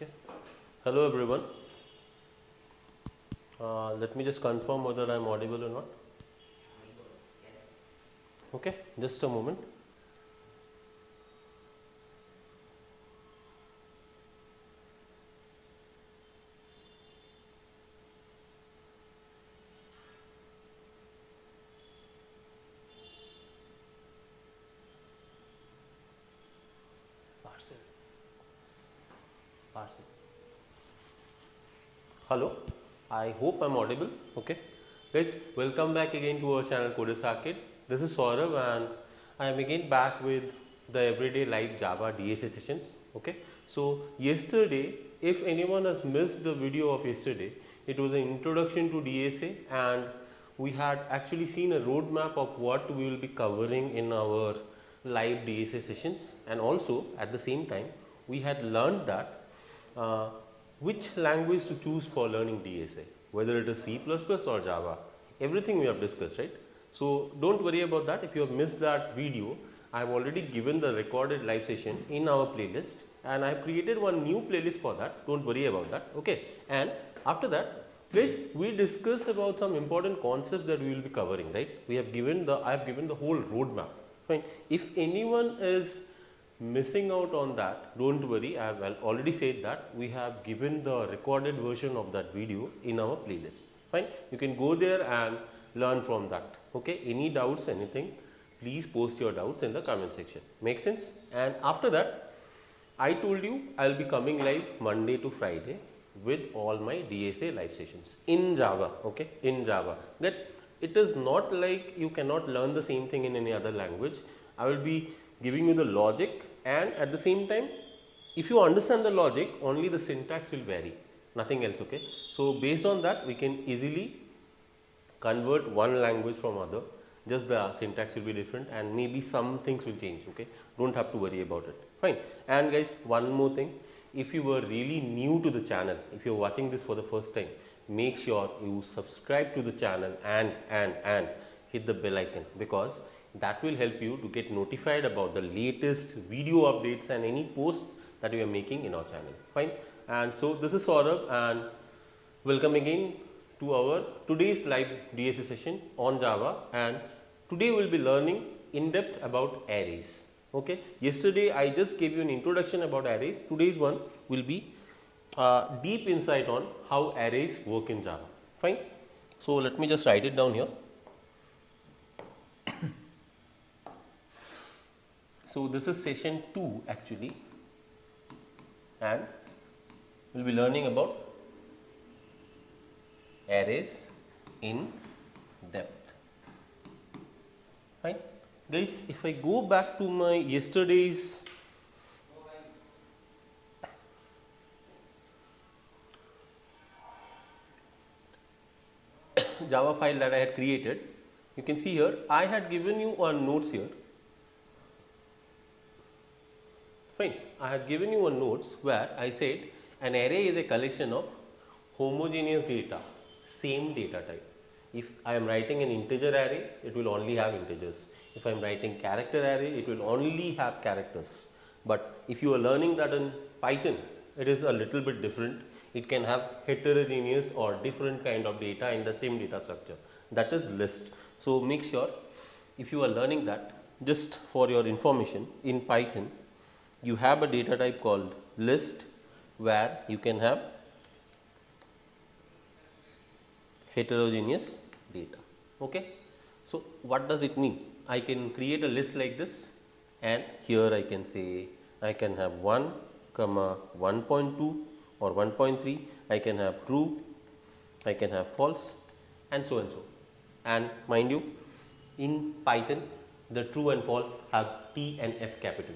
Okay. Hello everyone. Let me just confirm whether I am audible or not. Okay, just a moment. Parcel. Parcel. Hello. I hope I am audible. Okay. Guys, welcome back again to our channel Sarkar. This is Saurav and I am again back with the everyday live Java DSA sessions. Okay. So yesterday, if anyone has missed the video of yesterday, it was an introduction to DSA and we had actually seen a roadmap of what we will be covering in our live DSA sessions, and also at the same time we had learned that which language to choose for learning DSA, whether it is C++ or Java, everything we have discussed, right? So don't worry about that. If you have missed that video, I have already given the recorded live session in our playlist and I have created one new playlist for that. Don't worry about that. Okay. And after that, guys, we discuss about some important concepts that we will be covering, right? I have given the whole roadmap. Fine. If anyone is missing out on that, don't worry. I have already said that we have given the recorded version of that video in our playlist. Fine. You can go there and learn from that. Okay. Any doubts, anything, please post your doubts in the comment section. Make sense? And after that, I told you I will be coming live Monday to Friday with all my DSA live sessions in Java. Okay, in Java. That it is not like you cannot learn the same thing in any other language. I will be giving you the logic, and at the same time, if you understand the logic, only the syntax will vary, nothing else. Okay, so based on that, we can easily convert one language from other. Just the syntax will be different and maybe some things will change. Okay, don't have to worry about it. Fine. And guys, one more thing, if you were really new to the channel, if you're watching this for the first time, make sure you subscribe to the channel and hit the bell icon, because that will help you to get notified about the latest video updates and any posts that we are making in our channel. Fine. And so this is Saurav and welcome again to our today's live DSA session on Java, and today we will be learning in depth about arrays. Okay. Yesterday I just gave you an introduction about arrays. Today's one will be deep insight on how arrays work in Java. Fine. So let me just write it down here. So this is session 2 actually, and we will be learning about arrays in depth. Fine. Guys, if I go back to my yesterday's Java file that I had created, you can see here I had given you a notes here. Fine. I had given you a notes where I said an array is a collection of homogeneous data, same data type. If I am writing an integer array, it will only have integers. If I am writing character array, it will only have characters. But if you are learning that in Python, it is a little bit different. It can have heterogeneous or different kind of data in the same data structure. That is list. So make sure if you are learning that, just for your information, in Python, you have a data type called list where you can have heterogeneous data. Okay. So what does it mean? I can create a list like this, and here I can say I can have 1, 1.2 or 1.3, I can have true, I can have false, and so and so. And mind you, in Python the true and false have T and F capital.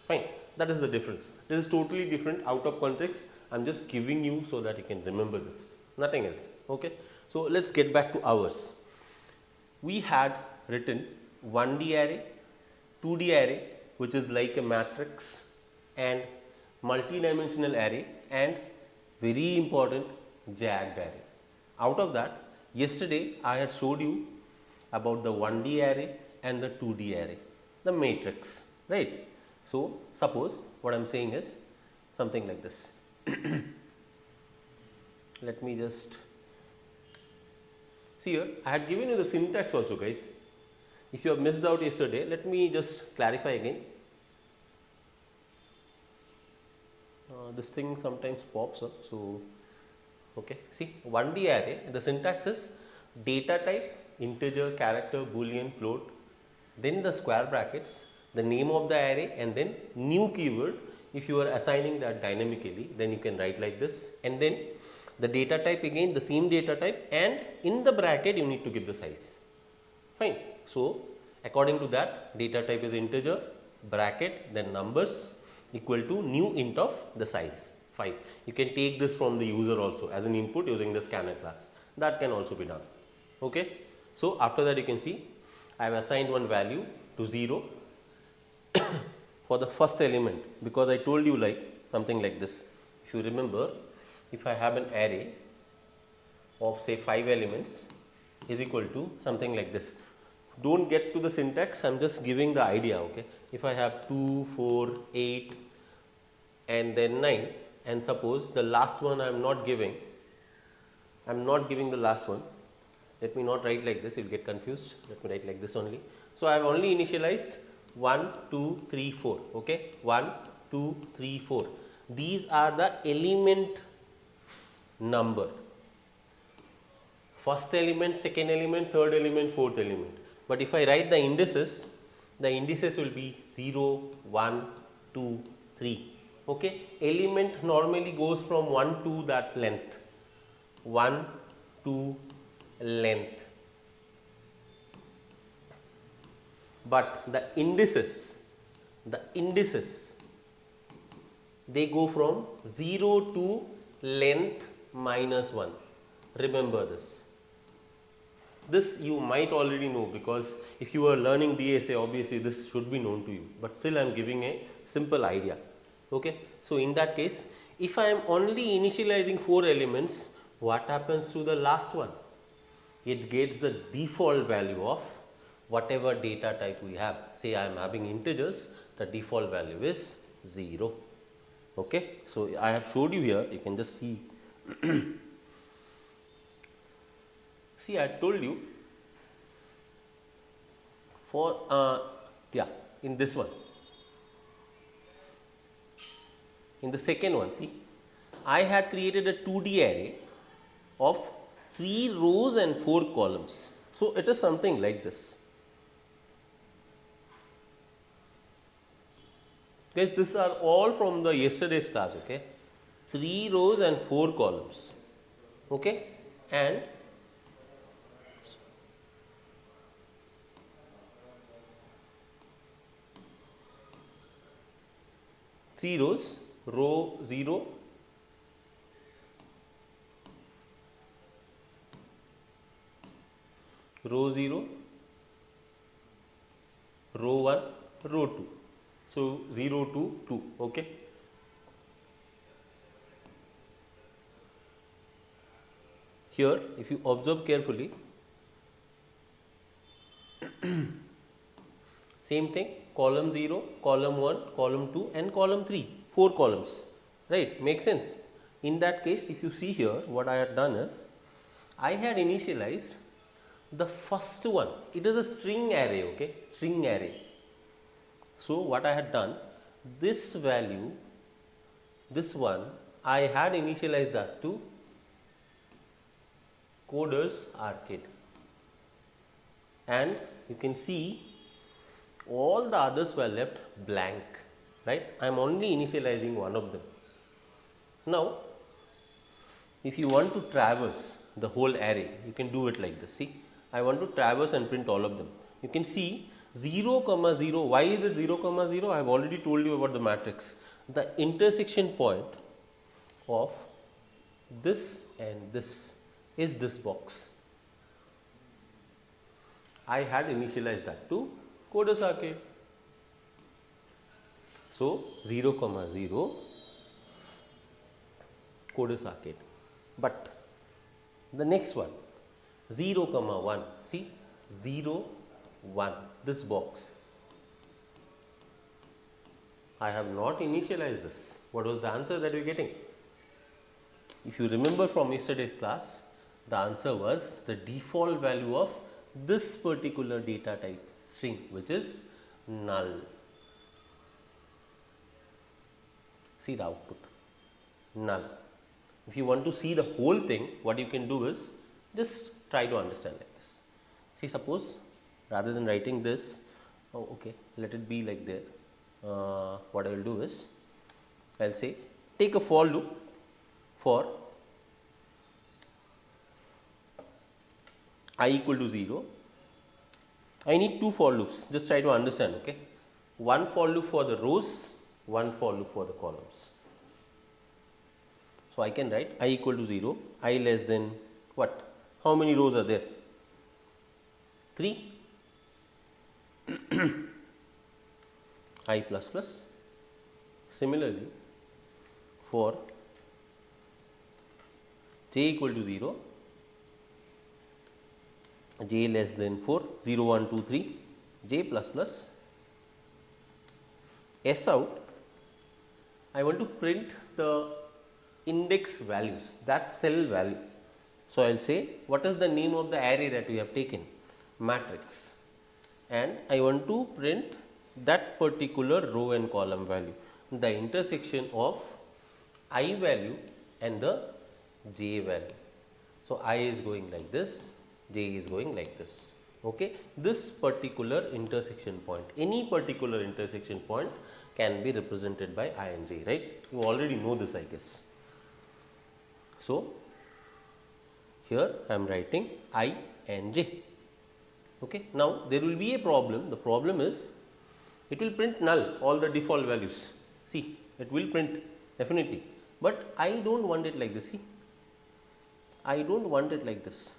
Fine. That is the difference. This is totally different, out of context. I am just giving you so that you can remember this, nothing else. Okay. So let's get back to ours. We had written 1D array, 2D array, which is like a matrix, and multi-dimensional array, and very important, jagged array. Out of that, yesterday I had showed you about the 1D array and the 2D array, the matrix, right? So suppose what I am saying is something like this. Let me just see here. I had given you the syntax also, guys. If you have missed out yesterday, let me just clarify again. This thing sometimes pops up. So, okay, see 1D array, the syntax is data type, integer, character, boolean, float, then the square brackets, the name of the array, and then new keyword. If you are assigning that dynamically, then you can write like this, and then the data type, again the same data type, and in the bracket you need to give the size. Fine. So, according to that, data type is integer, bracket, then numbers equal to new int of the size 5. You can take this from the user also as an input using the scanner class. That can also be done. Okay. So, after that you can see I have assigned one value to 0 for the first element, because I told you like something like this. If you remember, if I have an array of say 5 elements is equal to something like this. Do not get to the syntax, I am just giving the idea. Okay. If I have 2, 4, 8 and then 9, and suppose the last one I am not giving, the last one. Let me not write like this, you will get confused. Let me write like this only. So, I have only initialized 1, 2, 3, 4. Okay. 1, 2, 3, 4. These are the element number. First element, second element, third element, fourth element. But if I write the indices will be 0, 1, 2, 3. Okay. Element normally goes from 1 to that length. 1, 2, length. But the indices they go from 0 to length minus 1. Remember this. This you might already know, because if you are learning DSA, obviously this should be known to you, but still I am giving a simple idea. Okay. So, in that case, if I am only initializing 4 elements, what happens to the last one? It gets the default value of whatever data type we have. Say I am having integers, the default value is 0. Okay. So, I have showed you here, you can just see. See, I told you for in this one, in the second one, see, I had created a 2D array of 3 rows and 4 columns. So, it is something like this. Guys, these are all from the yesterday's class. Okay. 3 rows and 4 columns. Okay. And 3 rows, row 0, row 0, row 1, row 2. So, 0 to 2. Okay. Here, if you observe carefully, same thing, column 0, column 1, column 2 and column 3, 4 columns, right, makes sense. In that case, if you see here, what I had done is, I had initialized the first one, it is a string array, okay, string array. So, what I had done, this value, this one, I had initialized that to Coders Arcade, and you can see all the others were left blank, right. I am only initializing one of them. Now, if you want to traverse the whole array, you can do it like this. See, I want to traverse and print all of them. You can see 0, 0. Why is it 0, 0? I have already told you about the matrix. The intersection point of this and this is this box. I had initialized that to Coders Arcade. So, 0, 0, Coders Arcade. But the next one, 0, 1, see, 0, 1, this box. I have not initialized this. What was the answer that we are getting? If you remember from yesterday's class, the answer was the default value of this particular data type string, which is null. See the output, null. If you want to see the whole thing, what you can do is just try to understand like this. See, suppose rather than writing this, oh, okay, let it be like there. What I will do is, I will say take a for loop for I equal to 0. I need two for loops, just try to understand, okay. One for loop for the rows, one for loop for the columns. So, I can write I equal to 0, I less than what? How many rows are there? 3. I plus plus. Similarly, for j equal to 0, j less than 4, 0, 1, 2, 3, j plus plus. S out, I want to print the index values, that cell value. So, I will say what is the name of the array that we have taken? Matrix, and I want to print that particular row and column value, the intersection of I value and the j value. So, I is going like this, j is going like this. Okay. This particular intersection point, any particular intersection point can be represented by I and j, right? You already know this, I guess. So, here I am writing I and j. Okay. Now, there will be a problem. The problem is it will print null, all the default values. See, it will print definitely, but I do not want it like this. See, I do not want it like this.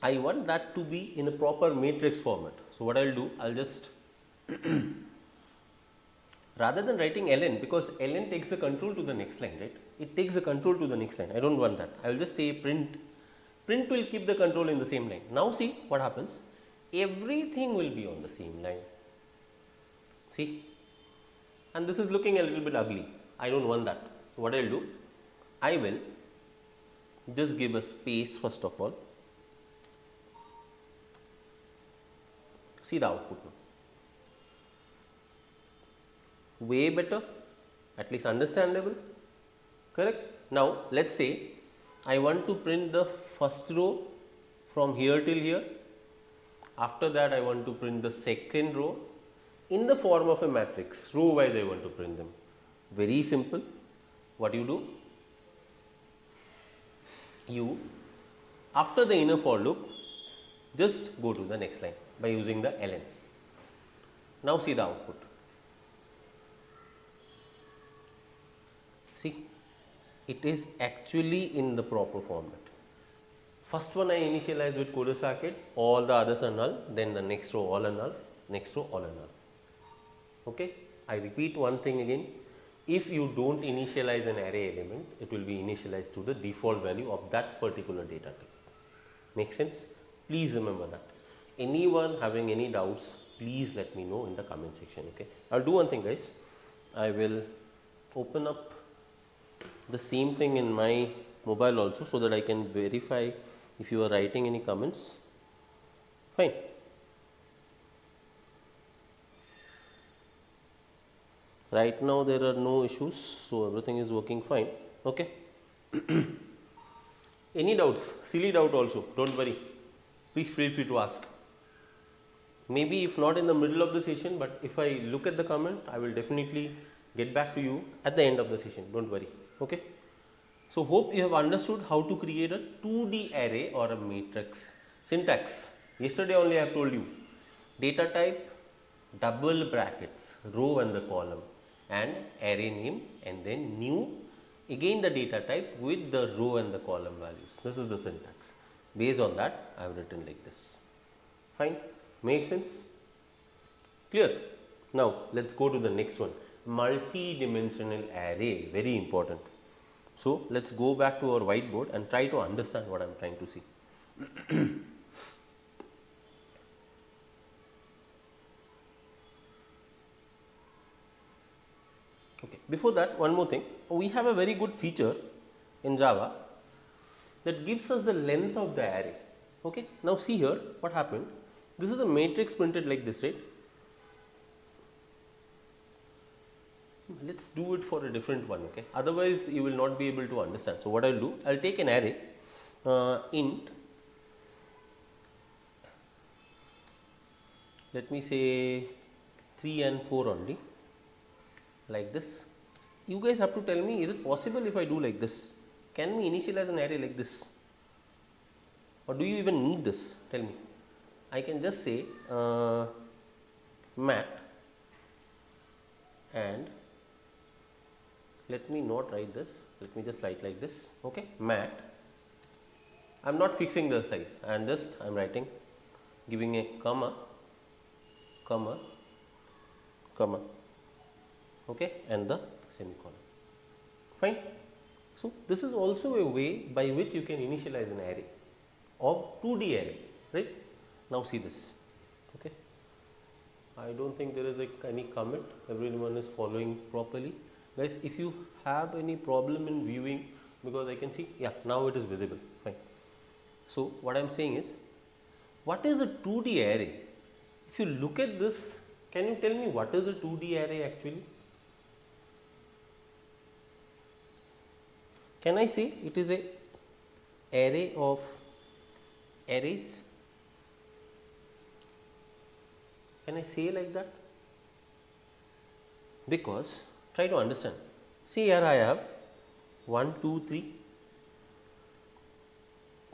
I want that to be in a proper matrix format. So, what I will do, I will just rather than writing ln, because ln takes the control to the next line, right? It takes the control to the next line. I do not want that. I will just say print. Print will keep the control in the same line. Now, see what happens. Everything will be on the same line. See, and this is looking a little bit ugly. I do not want that. So, what I will do, I will just give a space first of all. See the output now. Way better, at least understandable, correct. Now, let us say I want to print the first row from here till here. After that, I want to print the second row in the form of a matrix, row wise I want to print them. Very simple. What you do? You, after the inner for loop, just go to the next line by using the ln. Now, see the output. See, it is actually in the proper format. First one I initialize with Coder Sarkar, all the others are null, then the next row all are null, next row all are null. Okay. I repeat one thing again, if you do not initialize an array element, it will be initialized to the default value of that particular data type. Make sense? Please remember that. Anyone having any doubts, please let me know in the comment section. Okay. I will do one thing, guys. I will open up the same thing in my mobile also, so that I can verify if you are writing any comments. Fine. Right now there are no issues, so everything is working fine. Okay. Any doubts? Silly doubt also, do not worry. Please feel free to ask. Maybe if not in the middle of the session, but if I look at the comment, I will definitely get back to you at the end of the session. Do not worry. Okay. So, hope you have understood how to create a 2D array or a matrix. Syntax, yesterday only I have told you, data type, double brackets, row and the column, and array name, and then new, again the data type with the row and the column values. This is the syntax. Based on that, I have written like this. Fine, makes sense? Clear? Now, let us go to the next one, multi-dimensional array, very important. So, let us go back to our whiteboard and try to understand what I am trying to see. Okay. before that, one more thing, we have a very good feature in Java that gives us the length of the array. Okay. Now, see here what happened. This is a matrix printed like this, right? Let us do it for a different one, okay? Otherwise, you will not be able to understand. So, what I will do, I will take an array int, let me say 3 and 4 only, like this. You guys have to tell me, is it possible if I do like this? Can we initialize an array like this? Or do you even need this? Tell me. I can just say mat, and let me not write this, let me just write like this, okay, mat. I am not fixing the size, I am writing, giving a comma, comma, comma, okay, and the semicolon. Fine. So, this is also a way by which you can initialize an array of 2D array, right. Now, see this, okay. I do not think there is any commit, everyone is following properly. Guys, if you have any problem in viewing, because I can see, yeah, now it is visible, fine. So, what I am saying is, what is a 2D array? If you look at this, can you tell me what is a 2D array actually? Can I say it is a array of arrays? Can I say like that? Because try to understand. See here I have 1, 2, 3,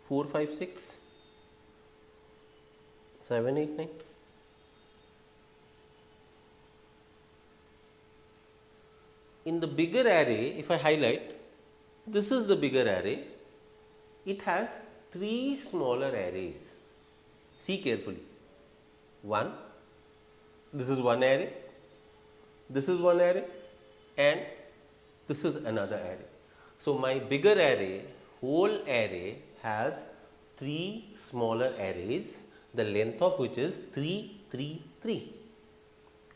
4, 5, 6, 7, 8, 9. In the bigger array, if I highlight, this is the bigger array. It has 3 smaller arrays. See carefully. 1. This is one array, this is one array, and this is another array. So, my bigger array, whole array has 3 smaller arrays, the length of which is 3, 3, 3.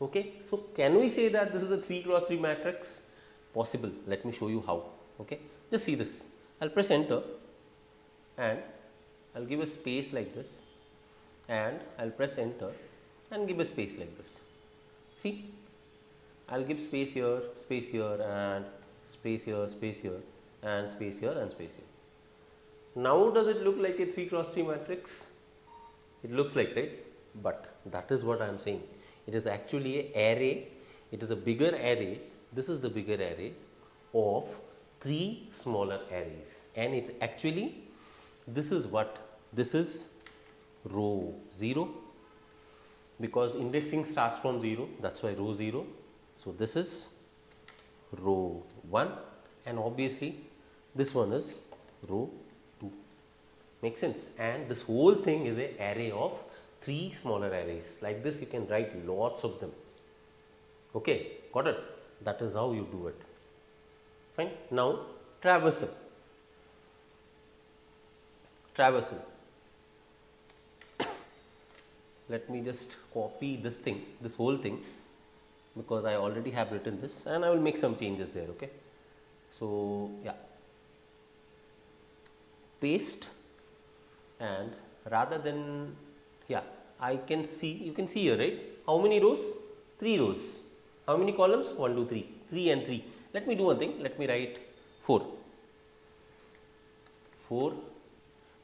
Okay. So, can we say that this is a 3 cross 3 matrix? Possible. Let me show you how. Okay. Just see this. I will press enter and I will give a space like this, and I will press enter and give a space like this. See, I will give space here, and space here, space here, and space here, and space here. Now, does it look like a 3 cross 3 matrix? It looks like, right? But that is what I am saying. It is actually an array. It is a bigger array. This is the bigger array of 3 smaller arrays, and it actually, this is what? This is row 0, because indexing starts from 0, that is why row 0. So, this is row 1, and obviously this one is row 2. Make sense? And this whole thing is an array of 3 smaller arrays. Like this, you can write lots of them. Okay, got it? That is how you do it. Fine. Now, traversal. Traversal. Let me just copy this thing, this whole thing, because I already have written this, and I will make some changes there. Okay. So, yeah, paste, and rather than, yeah, I can see, you can see here, right? How many rows? 3 rows. How many columns? 1, 2, 3. 3 and 3. Let me do one thing. Let me write 4. 4,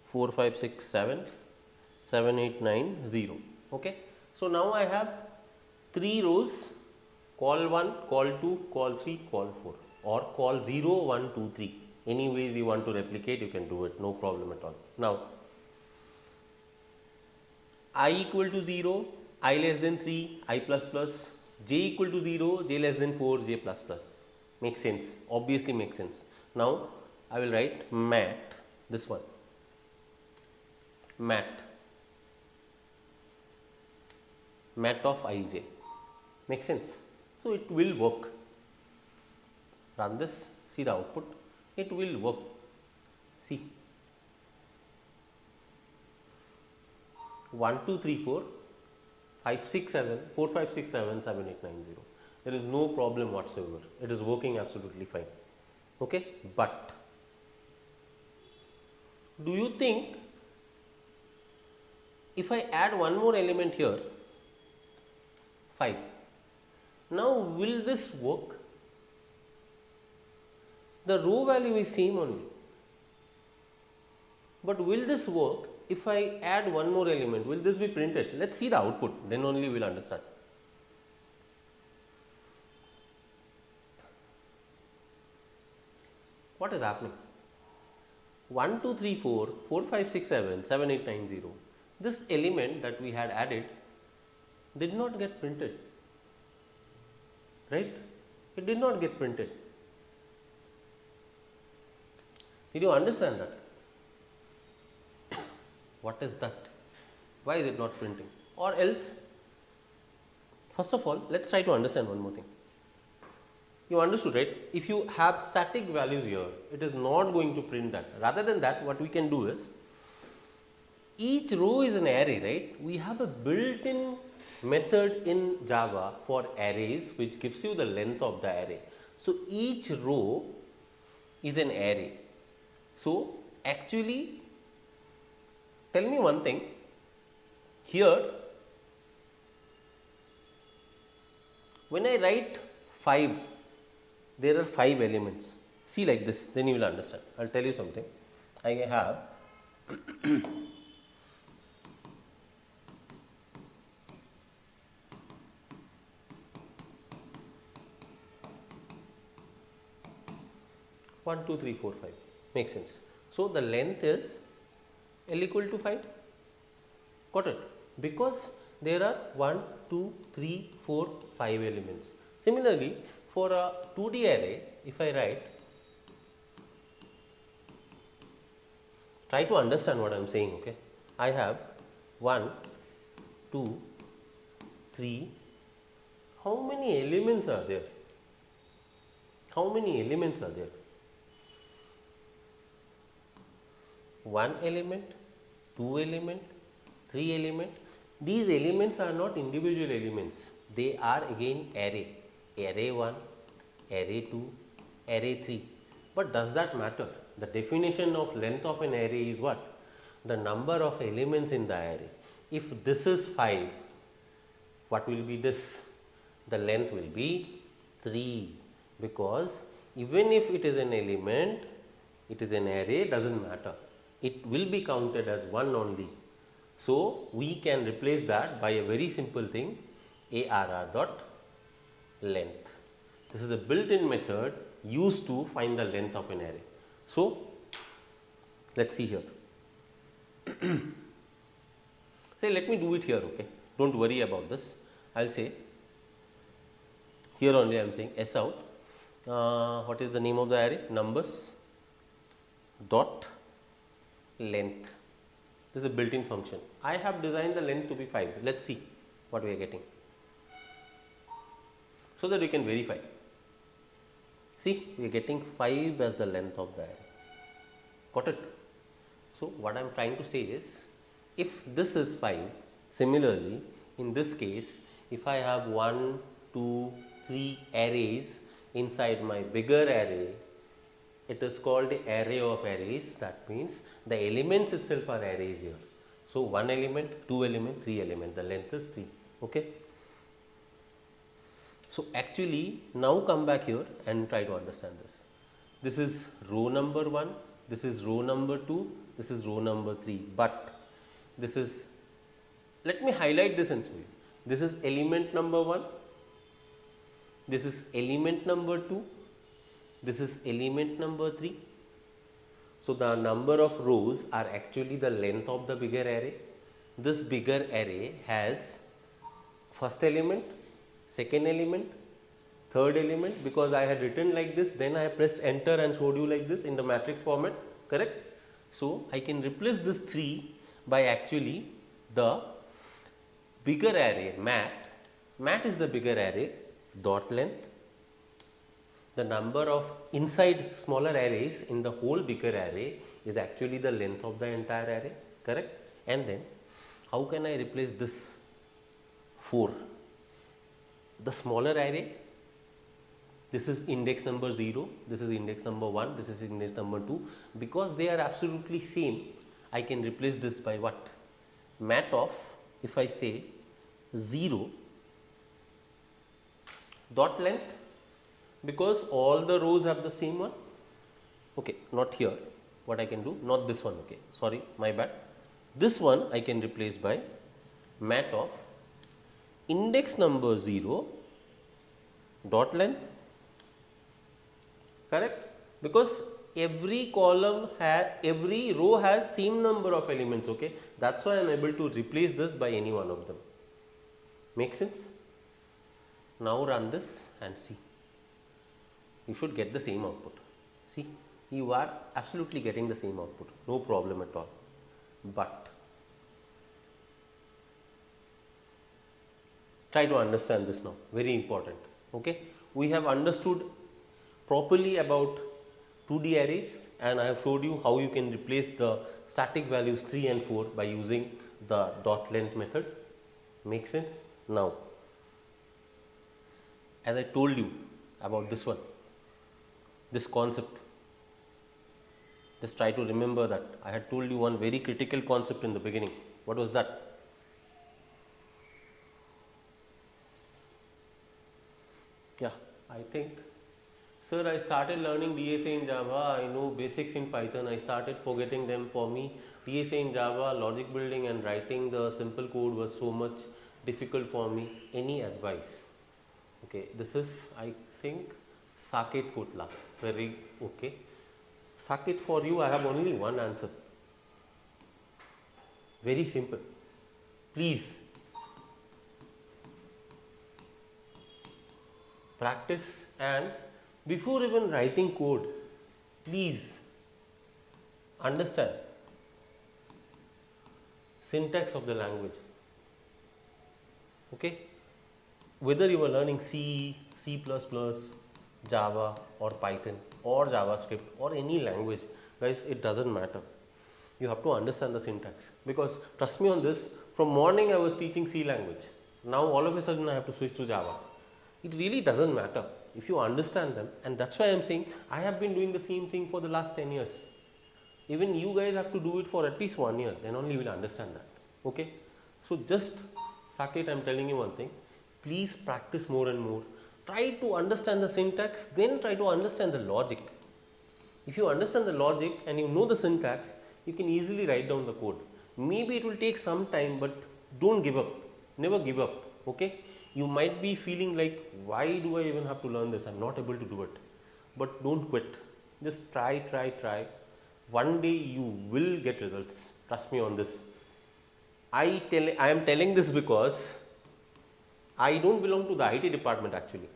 4, 5, 6, 7, 7, 8, 9, 0. Okay. So, now I have 3 rows, call 1, call 2, call 3, call 4, or call 0, 1, 2, 3. Any ways you want to replicate, you can do it, no problem at all. Now, I equal to 0, I less than 3, I plus plus, j equal to 0, j less than 4, j plus plus. Makes sense, obviously makes sense. Now, I will write mat, this one, mat of ij. Makes sense. So, it will work. Run this, see the output, it will work. See, 1, 2, 3, 4, 5, 6, 7, 4, 5, 6, 7, 7, 8, 9, 0. There is no problem whatsoever. It is working absolutely fine. Okay, but do you think if I add one more element here, 5, now will this work? The row value is same only, but will this work if I add one more element? Will this be printed? Let us see the output, then only we will understand. What is happening? 1, 2, 3, 4, 4, 5, 6, 7, 7, 8, 9, 0. This element that we had added did not get printed, right? It did not get printed. Did you understand that? What is that? Why is it not printing? Or else, first of all, let us try to understand one more thing. You understood, right? If you have static values here, it is not going to print that. Rather than that, what we can do is, each row is an array, right? We have a built-in method in Java for arrays which gives you the length of the array. So, each row is an array. So, actually, tell me one thing, here when I write 5, there are 5 elements. See like this, then you will understand. I will tell you something. I have one, 2, 3, 4, 5. Makes sense. So, the length is L equal to 5. Got it? Because there are 1, 2, 3, 4, 5 elements. Similarly, for a 2D array, if I write, try to understand what I am saying, okay. I have 1, 2, 3, how many elements are there? How many elements are there? 1 element, 2 element, 3 element. These elements are not individual elements, they are again array. Array 1, array 2, array 3. But does that matter? The definition of length of an array is what? The number of elements in the array. If this is 5, what will be this? The length will be 3, because even if it is an element, it is an array, does not matter. It will be counted as 1 only. So, we can replace that by a very simple thing, arr dot length. This is a built-in method used to find the length of an array. So, let us see here. Say, let me do it here, okay. Do not worry about this. I will say, here only I am saying S out. What is the name of the array? Numbers dot length. This is a built-in function. I have designed the length to be 5. Let us see what we are getting, so that we can verify. See, we are getting 5 as the length of the array. Got it? So, what I am trying to say is, if this is 5, similarly, in this case, if I have 1, 2, 3 arrays inside my bigger array, it is called the array of arrays. That means the elements itself are arrays here. So, 1 element, 2 element, 3 element, the length is 3. Okay. So, actually now come back here and try to understand this. This is row number 1, this is row number 2, this is row number 3, but this is, let me highlight this and show you. This is element number 1, this is element number 2, this is element number 3. So, the number of rows are actually the length of the bigger array. This bigger array has first element, second element, third element, because I had written like this, then I pressed enter and showed you like this in the matrix format, correct. So, I can replace this 3 by actually the bigger array mat is the bigger array dot length. The number of inside smaller arrays in the whole bigger array is actually the length of the entire array, correct. And then how can I replace this 4? The smaller array this is index number 0, this is index number 1, this is index number 2. Because they are absolutely same, I can replace this by what? Mat of, if I say 0 dot length, because all the rows have the same one. Okay, not here, what I can do, not this one, okay, sorry, my bad. This one I can replace by mat of index number 0 dot length, correct? Because every column every row has same number of elements, okay, that's why I am able to replace this by any one of them. Make sense? Now run this and see, you should get the same output. See, you are absolutely getting the same output, no problem at all. But try to understand this now, very important. Okay, we have understood properly about 2D arrays, and I have showed you how you can replace the static values 3 and 4 by using the dot length method. Make sense? Now, as I told you about this one, this concept, just try to remember that I had told you one very critical concept in the beginning. What was that? Yeah, I think, sir, I started learning DSA in Java, I know basics in Python, I started forgetting them. For me, DSA in Java, logic building and writing the simple code was so much difficult for me. Any advice? Okay, this is, I think, Saket Kotla. Very okay. Saket, for you, I have only one answer. Very simple. Please practice, and before even writing code, please understand syntax of the language. Okay, whether you are learning C, C++, Java or Python or JavaScript or any language, guys, it doesn't matter. You have to understand the syntax, because trust me on this, from morning I was teaching C language, now all of a sudden I have to switch to Java. It really doesn't matter if you understand them, and that's why I am saying I have been doing the same thing for the last 10 years. Even you guys have to do it for at least 1 year, then only you will understand that. Okay, so just Saket, I am telling you one thing, please practice more and more. Try to understand the syntax, then try to understand the logic. If you understand the logic and you know the syntax, you can easily write down the code. Maybe it will take some time, but don't give up, never give up. Okay, you might be feeling like, why do I even have to learn this, I am not able to do it. But don't quit, just try. One day you will get results, trust me on this. I am telling this because I don't belong to the IT department actually.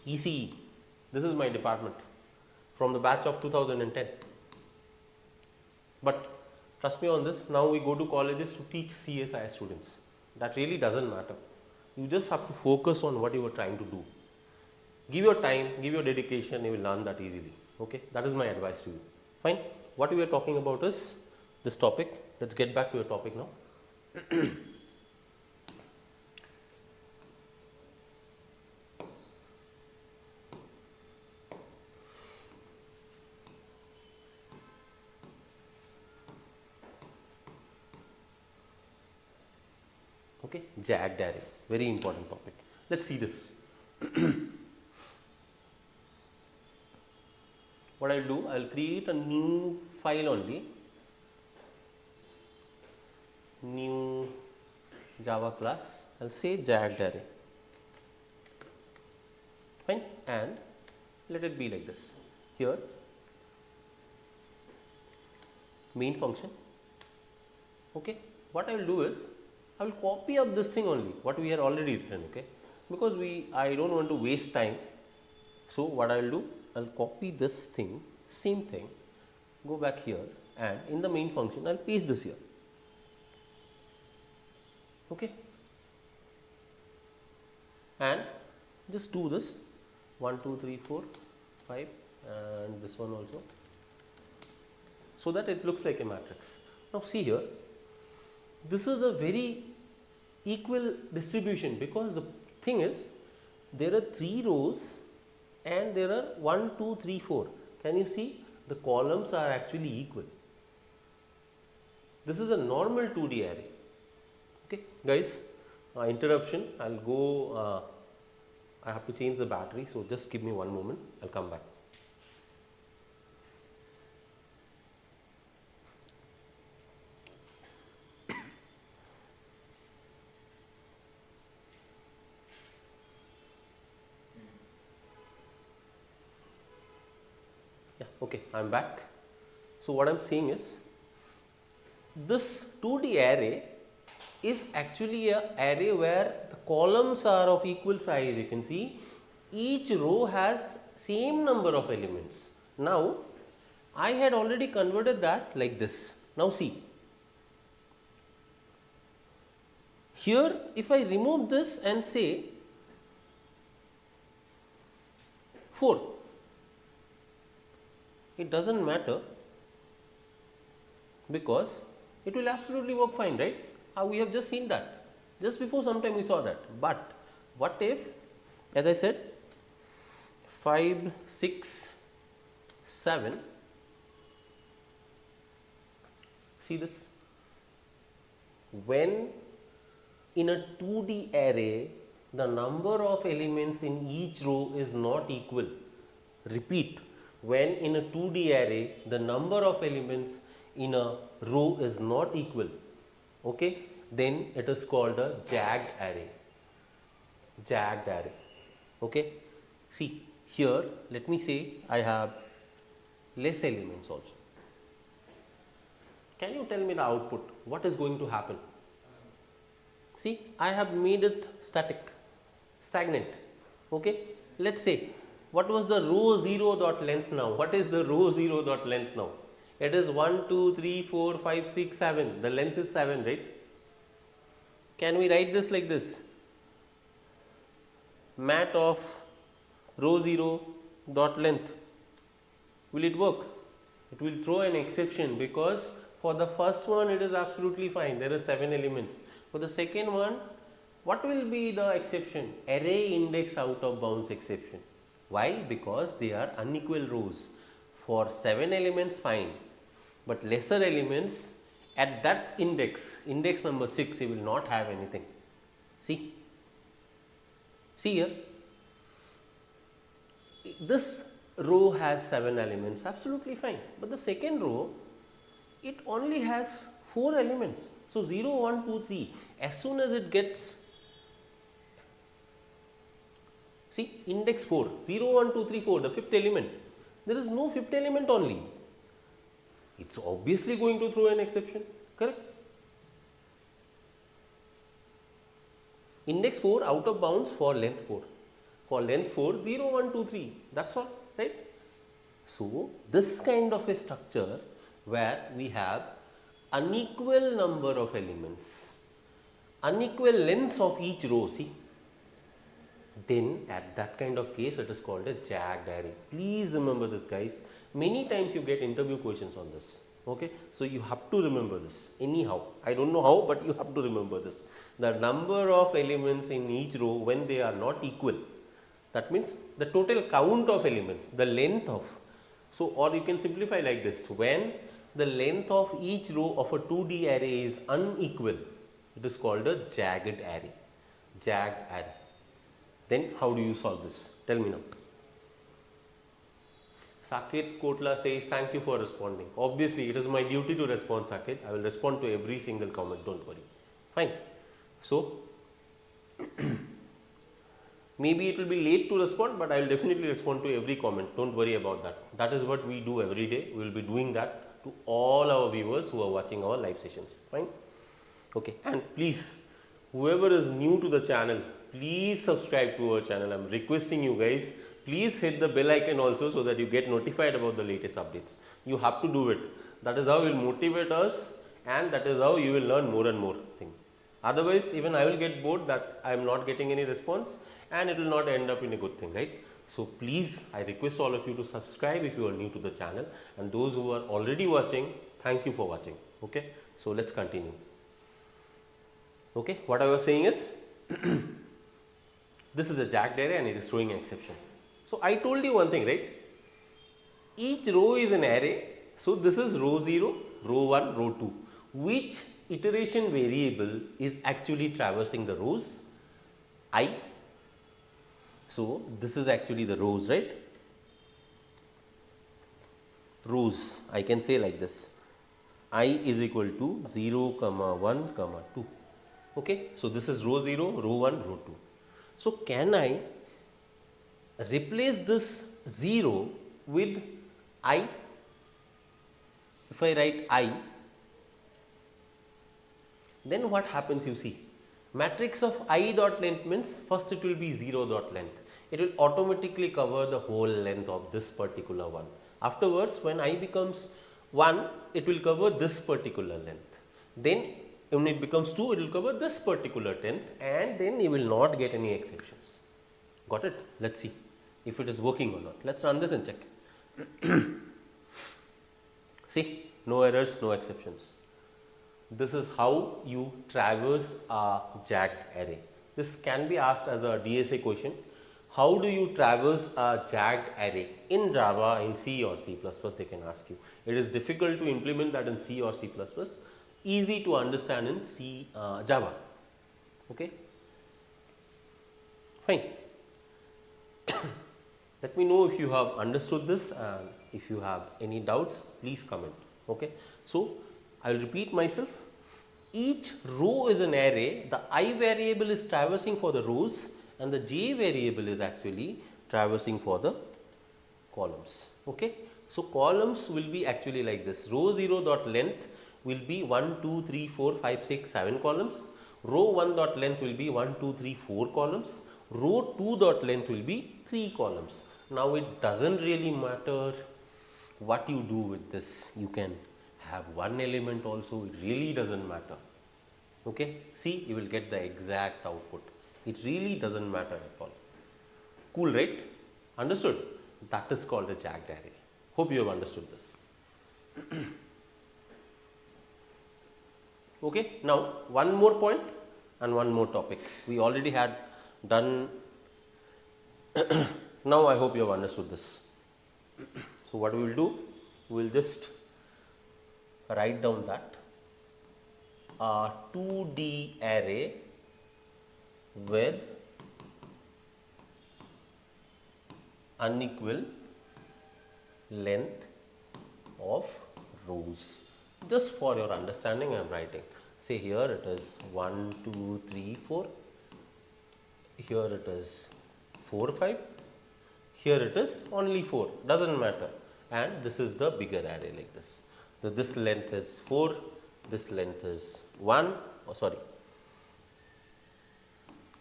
ECE, this is my department from the batch of 2010. But trust me on this, now we go to colleges to teach CSI students. That really doesn't matter. You just have to focus on what you are trying to do. Give your time, give your dedication, you will learn that easily. Okay, that is my advice to you. Fine. What we are talking about is this topic. Let's get back to your topic now. Okay, jagged array, very important topic. Let's see this. What I'll do, I'll create a new file only, new Java class. I'll say jagged array. Fine, and let it be like this. Here, main function. Okay, what I will do is, I will copy up this thing only, what we have already written, okay, because I don't want to waste time. So what I will do, I will copy this thing, same thing, go back here, and in the main function I will paste this here. Okay, and just do this 1 2 3 4 5 and this one also, so that it looks like a matrix. Now see here, this is a very equal distribution, because the thing is, there are 3 rows and there are 1, 2, 3, 4. Can you see the columns are actually equal? This is a normal 2D array. Okay, guys, interruption. I'll go. I have to change the battery, so just give me one moment. I'll come back. Yeah, okay, I'm back. So what I'm saying is, this 2D array is actually a array where the columns are of equal size. You can see each row has same number of elements. Now I had already converted that like this. Now see, here if I remove this and say 4, it doesn't matter because it will absolutely work fine, right? We have just seen that. Just before some time we saw that. But what if, as I said, 5, 6, 7, see this? When in a 2D array, the number of elements in each row is not equal. Repeat, when in a 2D array, the number of elements in a row is not equal, okay, then it is called a jagged array. Jagged array. Okay. See here, let me say I have less elements also. Can you tell me the output? What is going to happen? See, I have made it stagnant. Okay. Let's say, what was the row 0 dot length now? What is the row 0 dot length now? It is 1, 2, 3, 4, 5, 6, 7. The length is 7, right? Can we write this like this? Mat of row 0 dot length. Will it work? It will throw an exception because for the first one it is absolutely fine. There are 7 elements. For the second one, what will be the exception? Array index out of bounds exception. Why? Because they are unequal rows. For 7 elements, fine. But lesser elements at that index number 6, you will not have anything. See here, this row has 7 elements, absolutely fine. But the second row, it only has 4 elements. So 0, 1, 2, 3. As soon as it gets, see, index 4, 0, 1, 2, 3, 4, the fifth element. There is no fifth element only. It's obviously going to throw an exception, correct? Index 4 out of bounds for length 4. For length 4, 0, 1, 2, 3, that's all, right? So, this kind of a structure where we have unequal number of elements, unequal lengths of each row, see, then at that kind of case it is called a jagged array. Please remember this, guys. Many times you get interview questions on this, okay. So, you have to remember this anyhow. I don't know how, but you have to remember this. The number of elements in each row when they are not equal, that means the total count of elements, the length of, so, or you can simplify like this, when the length of each row of a 2D array is unequal, it is called a jagged array. Jagged array. Then how do you solve this? Tell me now. Saket Kotla says, thank you for responding. Obviously, it is my duty to respond, Saket. I will respond to every single comment, don't worry. Fine. So, maybe it will be late to respond, but I will definitely respond to every comment. Don't worry about that. That is what we do every day. We will be doing that to all our viewers who are watching our live sessions. Fine. Okay. And please, whoever is new to the channel, please subscribe to our channel. I am requesting you guys. Please hit the bell icon also so that you get notified about the latest updates. You have to do it. That is how it will motivate us, and that is how you will learn more and more things. Otherwise, even I will get bored that I am not getting any response, and it will not end up in a good thing, right? So, please, I request all of you to subscribe if you are new to the channel, and those who are already watching, thank you for watching. Okay. So, let's continue. Okay. What I was saying is, this is a jagged array and it is throwing an exception. So I told you one thing, right? Each row is an array. So this is row 0, row 1, row 2. Which iteration variable is actually traversing the rows? I. So this is actually the rows, right? Rows, I can say like this. I is equal to 0, comma 1, comma 2. Okay. So this is row 0, row 1, row 2. So can I replace this 0 with I? If I write I, then what happens, you see? Matrix of I dot length means first it will be 0 dot length. It will automatically cover the whole length of this particular one. Afterwards, when I becomes 1, it will cover this particular length. Then when it becomes 2, it will cover this particular length, and then you will not get any exceptions. Got it? Let's see if it is working or not. Let's run this and check. See, no errors, no exceptions. This is how you traverse a jagged array. This can be asked as a DSA question. How do you traverse a jagged array? In Java, in C or C++, they can ask you. It is difficult to implement that in C or C++. Easy to understand in Java. Okay? Fine. Let me know if you have understood this, and if you have any doubts, please comment. Okay? So, I will repeat myself. Each row is an array. The I variable is traversing for the rows, and the j variable is actually traversing for the columns. Okay? So, columns will be actually like this. Row 0 dot length will be 1, 2, 3, 4, 5, 6, 7 columns. Row 1 dot length will be 1, 2, 3, 4 columns. Row 2 dot length will be 3 columns. Now, it does not really matter what you do with this. You can have one element also, it really does not matter. Okay? See, you will get the exact output. It really does not matter at all. Cool, right? Understood? That is called a jagged array. Hope you have understood this. Okay? Now, one more point and one more topic. We already had done. Now, I hope you have understood this. So, what we will do? We will just write down that a 2D array with unequal length of rows. Just for your understanding, I am writing. Say here it is 1, 2, 3, 4. Here it is 4, 5. Here it is only 4. Doesn't matter. And this is the bigger array like this. So this length is 4. This length is 1. Oh, sorry.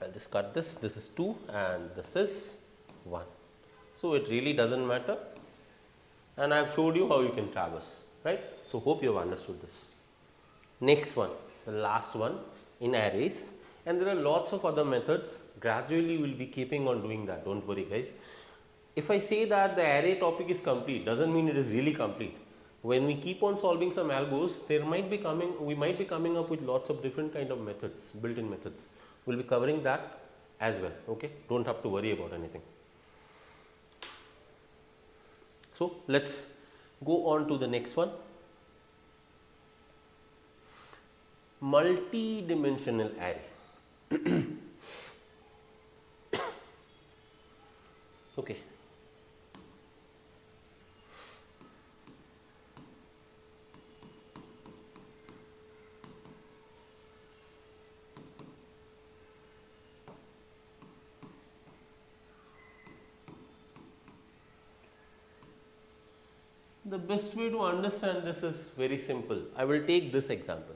I'll just cut this. This is 2 and this is 1. So it really doesn't matter. And I have showed you how you can traverse. Right? So hope you have understood this. Next one, the last one in arrays, and there are lots of other methods. Gradually we will be keeping on doing that. Don't worry, guys. If I say that the array topic is complete, doesn't mean it is really complete. When we keep on solving some algos, we might be coming up with lots of different kind of methods, built-in methods. We'll be covering that as well. Okay, don't have to worry about anything. So let's go on to the next one. Multi-dimensional array. Okay. The best way to understand this is very simple. I will take this example.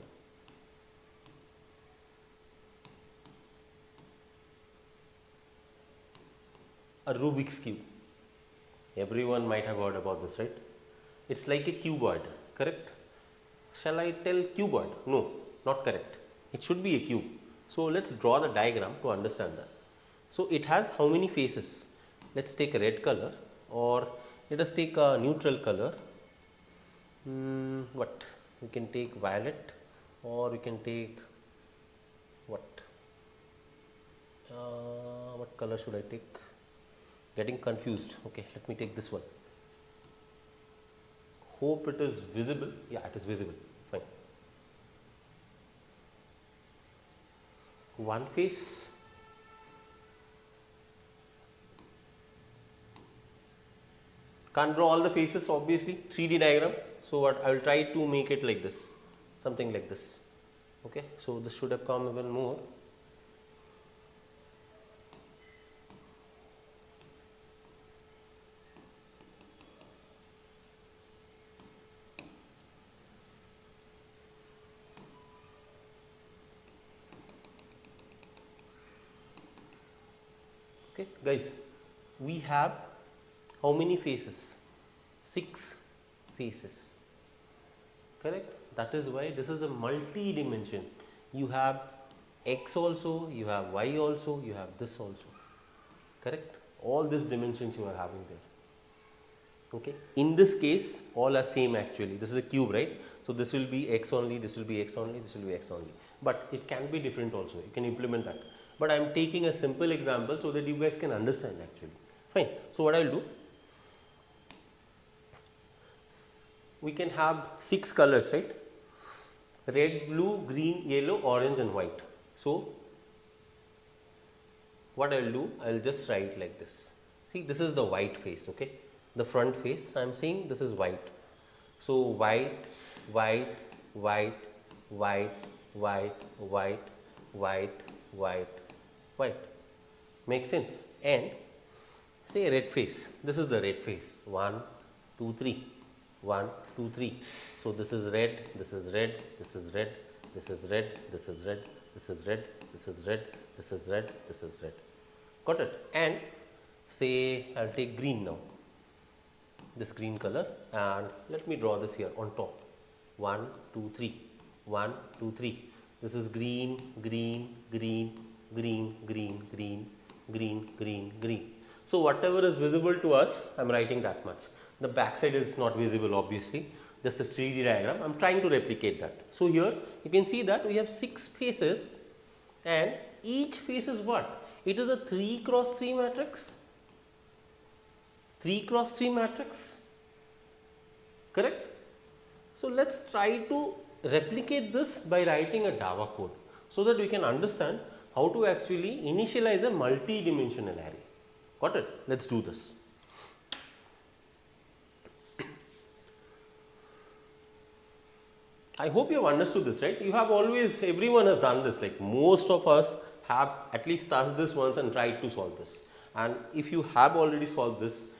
A Rubik's Cube. Everyone might have heard about this, right? It's like a cuboid, correct? Shall I tell cuboid? No, not correct. It should be a cube. So let's draw the diagram to understand that. So it has how many faces? Let's take a red color, or let us take a neutral color. What? We can take violet, or we can take what? What color should I take? Getting confused. Okay, let me take this one. Hope it is visible. Yeah, it is visible. Fine. One face. Can't draw all the faces obviously, 3D diagram. So what I will try to make it like this, something like this. Okay, so this should have come even more. Okay, guys, we have how many faces? 6 faces. Correct? That is why this is a multi-dimension. You have x also, you have y also, you have this also. Correct? All these dimensions you are having there. Okay. In this case, all are same actually. This is a cube, right? So this will be x only, this will be x only, this will be x only. But it can be different also. You can implement that. But I am taking a simple example so that you guys can understand actually. Fine. So what I will do, we can have 6 colors, right? Red, blue, green, yellow, orange and white. So what I will do, I will just write like this. See, this is the white face, okay? The front face, I am saying this is white. So white, white, white, white, white, white, white, white, white. Makes sense? And say red face. This is the red face. 1, 2, 3. 1, 2, 3. So this is red, this is red, this is red, this is red, this is red, this is red, this is red, this is red, this is red. Got it? And say I will take green now. This green color, and let me draw this here on top. 1, 2, 3. 1, 2, 3. This is green, green, green, green, green, green, green, green, green. So whatever is visible to us, I am writing that much. The back side is not visible obviously, just a 3D diagram. I am trying to replicate that. So here you can see that we have 6 faces, and each face is what? It is a 3 cross 3 matrix. 3 cross 3 matrix. Correct? So let's try to replicate this by writing a Java code so that we can understand how to actually initialize a multi-dimensional array. Got it? Let's do this. I hope you have understood this, right? You have always, everyone has done this, like most of us have at least touched this once and tried to solve this. And if you have already solved this,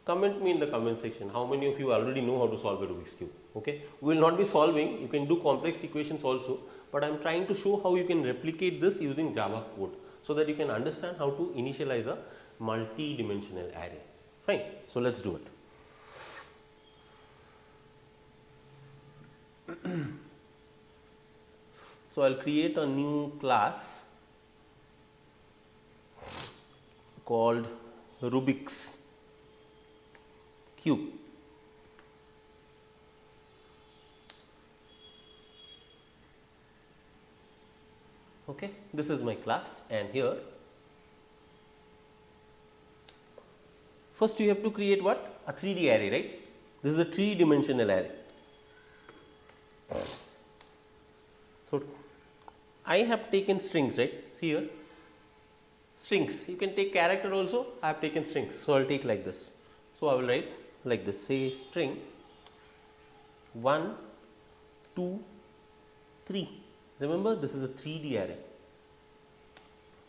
comment me in the comment section how many of you already know how to solve a Rubik's Cube. Okay, we will not be solving, you can do complex equations also, but I am trying to show how you can replicate this using Java code so that you can understand how to initialize a multi-dimensional array. Fine, so let's do it. So I will create a new class called Rubik's Cube. Okay, this is my class, and here first you have to create what? A 3D array, right? This is a 3-dimensional array. So I have taken strings, right? See here, strings. You can take character also. I have taken strings, so I will take like this. So I will write like this, say string 1, 2, 3. Remember, this is a 3D array.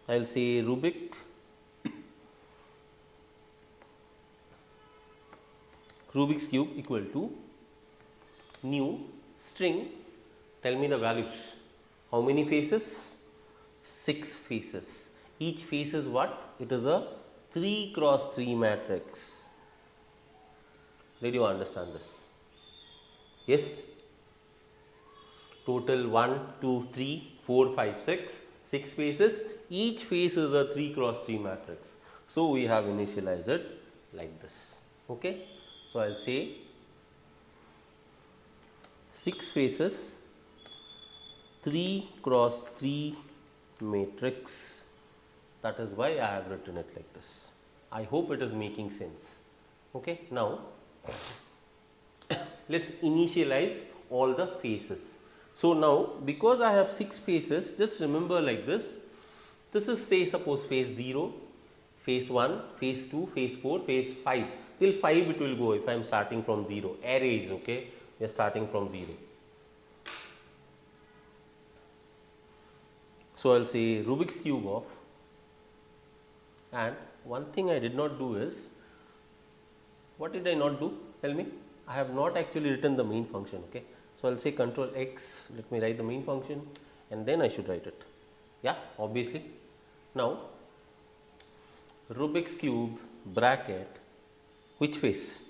I will say Rubik's Cube equal to new string. Tell me the values. How many faces? 6 faces. Each face is what? It is a 3 cross 3 matrix. Did you understand this? Yes? Total 1, 2, 3, 4, 5, 6. 6 faces. Each face is a 3 cross 3 matrix. So we have initialized it like this. Okay? So I will say 6 faces, 3 cross 3 matrix. That is why I have written it like this. I hope it is making sense. Okay. Now, let us initialize all the faces. So, now because I have 6 faces, just remember like this. This is, say, suppose phase 0, phase 1, phase 2, phase 4, phase 5. Till 5 it will go if I am starting from 0. Arrays, okay. We are starting from 0. So, I will say Rubik's cube of, and one thing I did not do is, what did I not do? Tell me. I have not actually written the main function, okay. So, I will say control X, let me write the main function and then I should write it. Yeah, obviously. Now, Rubik's cube bracket, which face?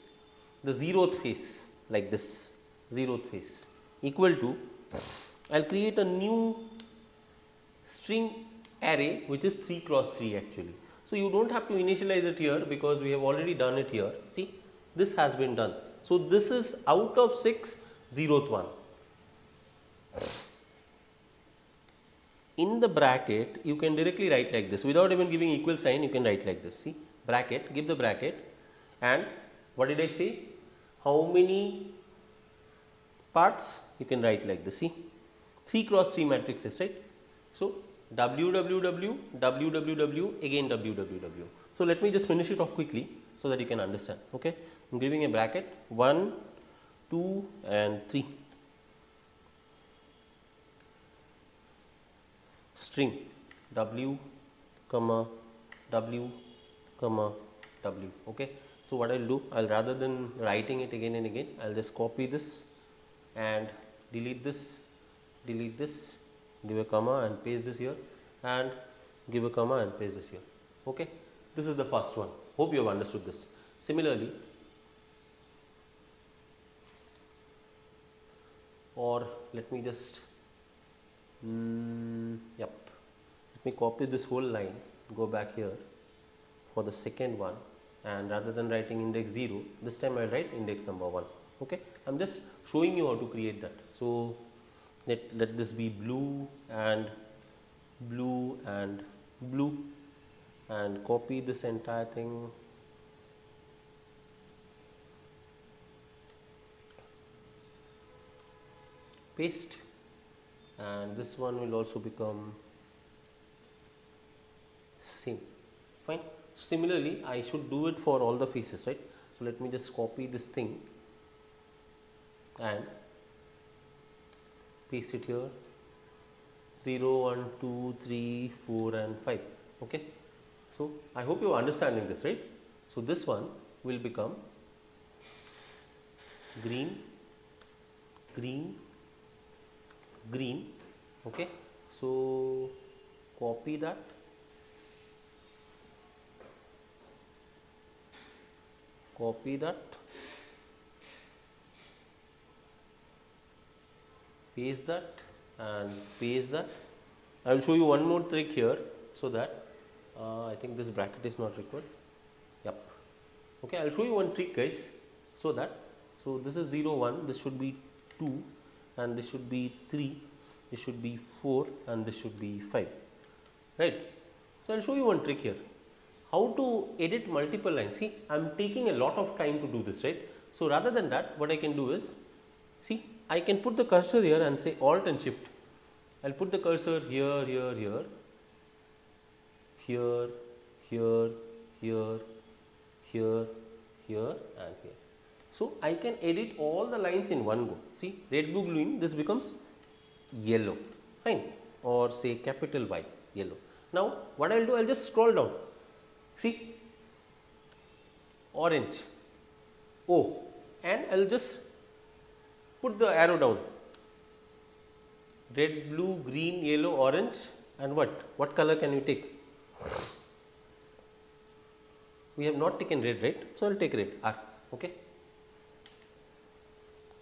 The 0th face, like this, 0th face, equal to, I will create a new string array which is 3 cross 3 actually. So, you do not have to initialize it here because we have already done it here. See, this has been done. So, this is out of 6, 0th one. In the bracket, you can directly write like this without even giving equal sign. You can write like this. See, bracket, give the bracket, and what did I say? How many parts? You can write like this. See, 3 cross 3 matrices, right? So, www, www, again www. So, let me just finish it off quickly so that you can understand. Okay, I am giving a bracket 1, 2 and 3. String w, comma w, comma w. Okay. So, what I will do, I will, rather than writing it again and again, I will just copy this and delete this, give a comma and paste this here, and give a comma and paste this here. Okay. This is the first one. Hope you have understood this. Similarly, or let me just yep, let me copy this whole line, go back here for the second one, and rather than writing index 0, this time I will write index number 1. Okay. I am just showing you how to create that. So, let this be blue and blue and blue, and copy this entire thing. Paste, and this one will also become same. Fine. Similarly, I should do it for all the faces, right? So, let me just copy this thing and paste it here, 0, 1, 2, 3, 4 and 5. Okay. So, I hope you are understanding this, right? So, this one will become green, green, green. Okay. So, copy that, paste that and paste that. I will show you one more trick here, so that I think this bracket is not required. Yep. Okay, I will show you one trick, guys, so that, so this is 0, 1, this should be 2 and this should be 3, this should be 4 and this should be 5, right. So, I will show you one trick here, how to edit multiple lines. See, I am taking a lot of time to do this, right. So, rather than that, what I can do is, see, I can put the cursor here and say Alt and Shift. I will put the cursor here, here, here, here, here, here, here, here and here. So, I can edit all the lines in one go. See, red, blue, green, this becomes yellow, fine, or say capital Y, yellow. Now, what I will do, I will just scroll down. See, orange, O, and I will just put the arrow down, red, blue, green, yellow, orange, and what color can you take? We have not taken red, right? So, I will take red, R. Okay.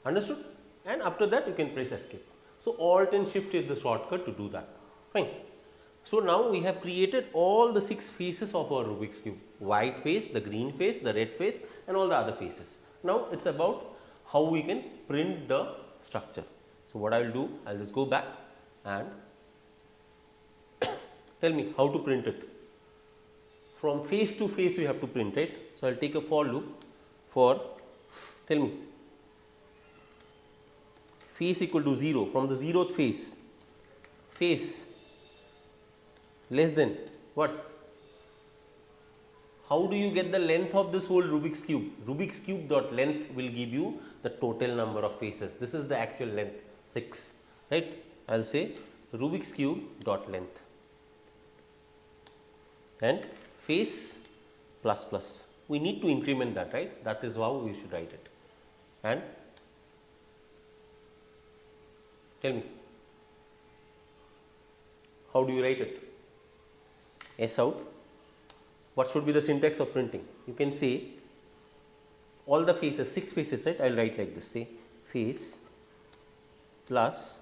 Understood? And after that, you can press escape. So, Alt and Shift is the shortcut to do that. Fine. So, now we have created all the 6 faces of our Rubik's cube: white face, the green face, the red face, and all the other faces. Now, it is about how we can print the structure. So, what I will do, I will just go back and tell me how to print it. from face to face we have to print, right? So, I will take a for loop for, tell me, face equal to 0, from the 0th face, face less than what? How do you get the length of this whole Rubik's cube? Rubik's cube dot length will give you the total number of faces. This is the actual length, 6, right? I will say Rubik's cube dot length and face plus plus. We need to increment that, right? That is how we should write it. And tell me, how do you write it? S out. What should be the syntax of printing? You can say all the faces, 6 faces, right? I will write like this, say face plus,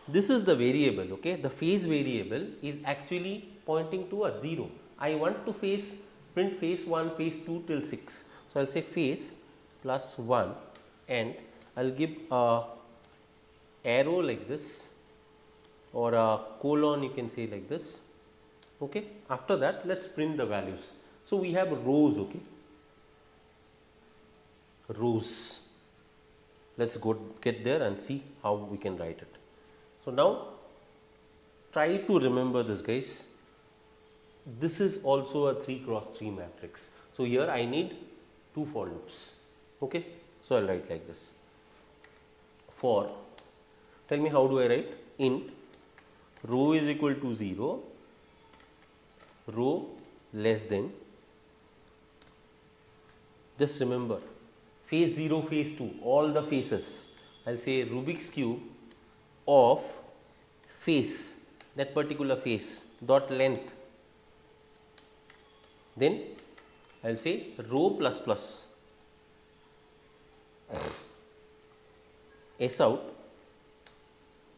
this is the variable, okay? The face variable is actually pointing towards 0. I want to print face 1, face 2 till 6. So, I will say face plus 1 and I will give a arrow like this or a colon, you can say like this. Okay. After that, let us print the values. So, we have rows, okay, rows. Let us go get there and see how we can write it. So, now try to remember this, guys. This is also a 3 cross 3 matrix. So, here I need 2 for loops. Okay. So, I will write like this. For, tell me how do I write? Int row is equal to 0, row less than, just remember face 0, face 2, all the faces. I will say Rubik's cube of face, that particular face dot length, then I will say row plus plus, S out.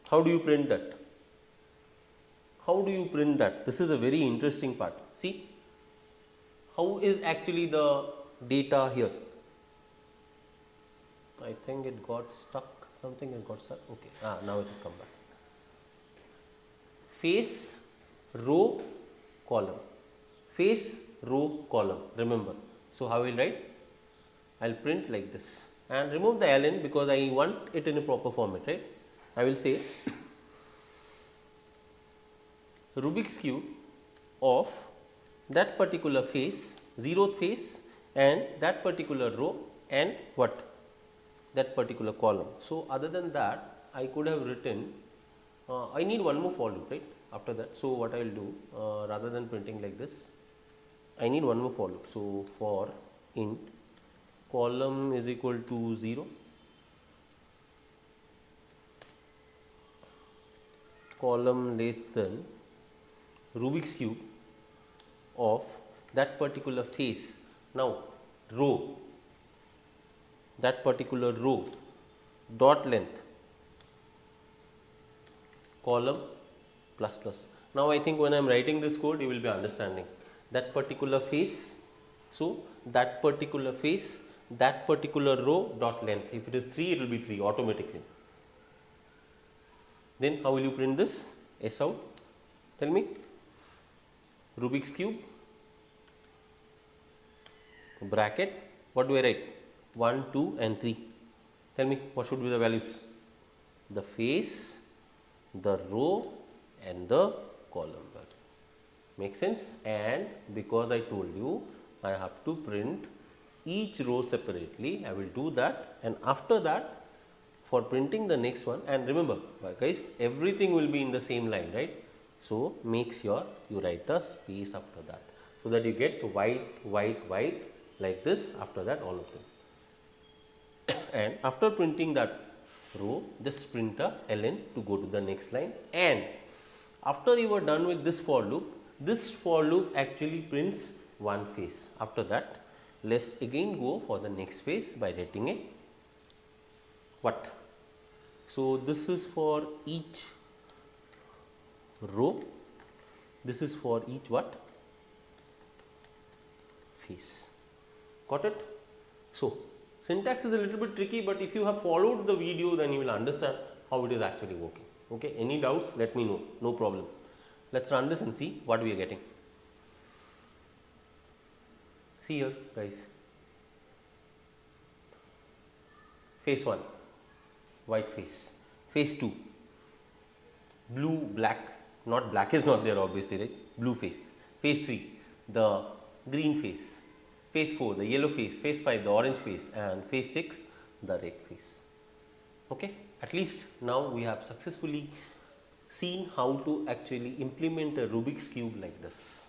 How do you print that? How do you print that? This is a very interesting part. See, how is actually the data here? I think it got stuck, something has got stuck. Okay, now it has come back. Face, row, column, face, row, column, remember. So, how will I write? I will print like this and remove the ln because I want it in a proper format, right? I will say Rubik's cube of that particular face, 0th face and that particular row and what? That particular column. So, other than that I could have written, I need one more for loop, right, after that. So, what I will do, rather than printing like this, I need one more for loop. So, for int column is equal to 0, column less than Rubik's cube of that particular face. Now, row, that particular row dot length, column plus plus. Now, I think when I am writing this code, you will be understanding that particular face. So, that particular face, that particular row dot length. If it is 3, it will be 3 automatically. Then, how will you print this? S out. Tell me. Rubik's cube, bracket, what do I write? 1, 2 and 3. Tell me what should be the values? The face, the row and the column. Make sense? And because I told you I have to print each row separately, I will do that, and after that for printing the next one, and remember guys, everything will be in the same line, right? So, make sure you write a space after that, so that you get white, white, white like this, after that all of them. And after printing that row, just print a ln to go to the next line, and after you are done with this for loop, this for loop actually prints one face. After that, let us again go for the next phase by writing a what? So, this is for each row, this is for each what? Face. Got it? So, syntax is a little bit tricky, but if you have followed the video, then you will understand how it is actually working. Okay, any doubts, let me know, no problem. Let us run this and see what we are getting. See here guys, phase 1 white phase, phase 2 blue black, not black is not there obviously, right, blue phase, phase 3 the green phase, phase 4 the yellow phase, phase 5 the orange phase, and phase 6 the red phase. Okay, at least now we have successfully seen how to actually implement a Rubik's cube like this.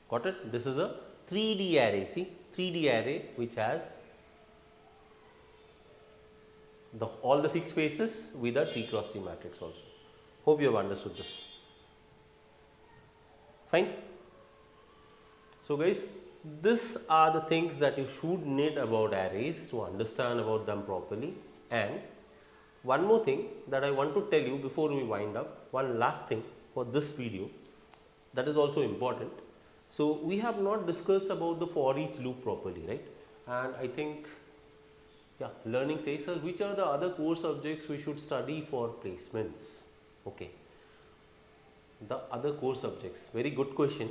Got it? This is a 3D array. See, 3D array which has all the 6 phases with a 3 cross 3 matrix also. Hope you have understood this. Fine. So guys, these are the things that you should need about arrays to understand about them properly. And one more thing that I want to tell you before we wind up, one last thing for this video that is also important. So we have not discussed about the for each loop properly, right? And I think, yeah, learning says, sir, which are the other core subjects we should study for placements? Okay, the other core subjects, very good question.